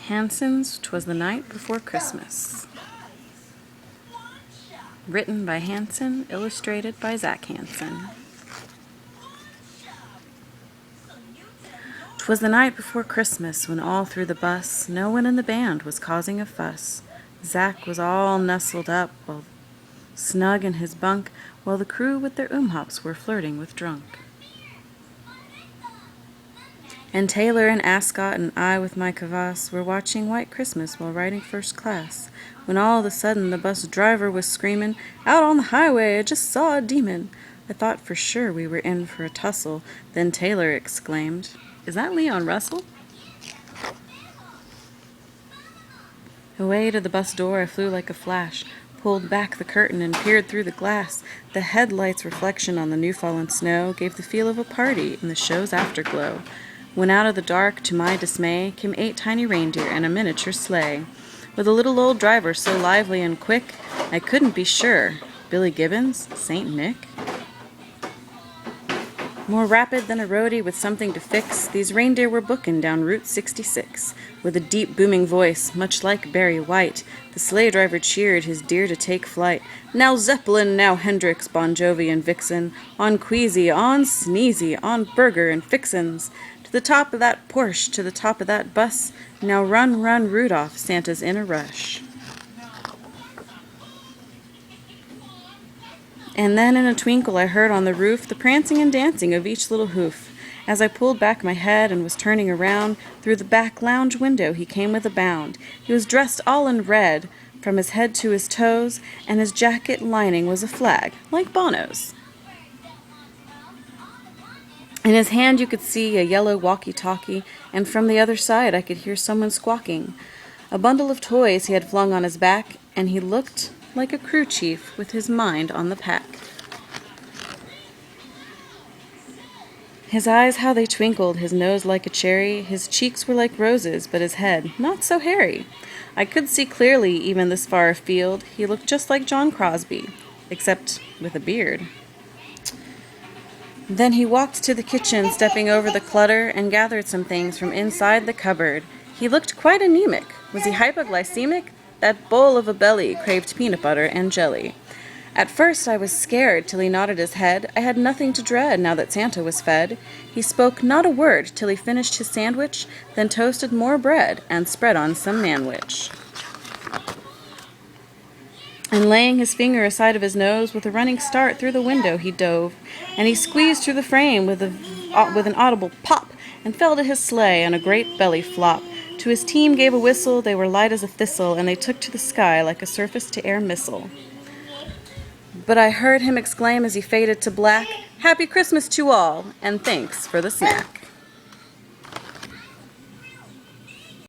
Hanson's 'Twas the Night Before Christmas. Written by Hanson, illustrated by Hanson. 'Twas the night before Christmas, when all through the bus no one in the band was causing a fuss. Zach was all nestled up, snug in his bunk, while the crew with their hops were flirting with drunk. And Taylor and Ascot and I with my kvass were watching White Christmas while riding first class, when all of a sudden the bus driver was screamin', "Out on the highway, I just saw a demon." I thought for sure we were in for a tussle. Then Taylor exclaimed, "Is that Leon Russell?" Away to the bus door I flew like a flash, pulled back the curtain and peered through the glass. The headlight's reflection on the new-fallen snow gave the feel of a party in the show's afterglow. When out of the dark, to my dismay, came 8 tiny reindeer and a miniature sleigh, with a little old driver so lively and quick, I couldn't be sure. Billy Gibbons? Saint Nick? More rapid than a roadie with something to fix, these reindeer were booking down Route 66. With a deep, booming voice, much like Barry White, the sleigh driver cheered his deer to take flight. Now Zeppelin, now Hendrix, Bon Jovi and Vixen, on Queasy, on Sneezy, on Burger and Fixins. To the top of that Porsche, to the top of that bus, now run, run, Rudolph, Santa's in a rush. And then in a twinkle I heard on the roof the prancing and dancing of each little hoof. As I pulled back my head and was turning around, through the back lounge window he came with a bound. He was dressed all in red, from his head to his toes, and his jacket lining was a flag, like Bono's. In his hand you could see a yellow walkie-talkie, and from the other side I could hear someone squawking. A bundle of toys he had flung on his back, and he looked like a crew chief with his mind on the pack. His eyes, how they twinkled, his nose like a cherry, his cheeks were like roses, but his head not so hairy. I could see clearly, even this far afield, he looked just like John Crosby, except with a beard. Then he walked to the kitchen, stepping over the clutter, and gathered some things from inside the cupboard. He looked quite anemic. Was he hypoglycemic? That bowl of a belly craved peanut butter and jelly. At first I was scared till he nodded his head. I had nothing to dread now that Santa was fed. He spoke not a word till he finished his sandwich, then toasted more bread and spread on some manwich. And laying his finger aside of his nose, with a running start through the window he dove, and he squeezed through the frame with an audible pop, and fell to his sleigh on a great belly flop. To his team gave a whistle, they were light as a thistle, and they took to the sky like a surface-to-air missile. But I heard him exclaim as he faded to black, "Happy Christmas to all, and thanks for the snack."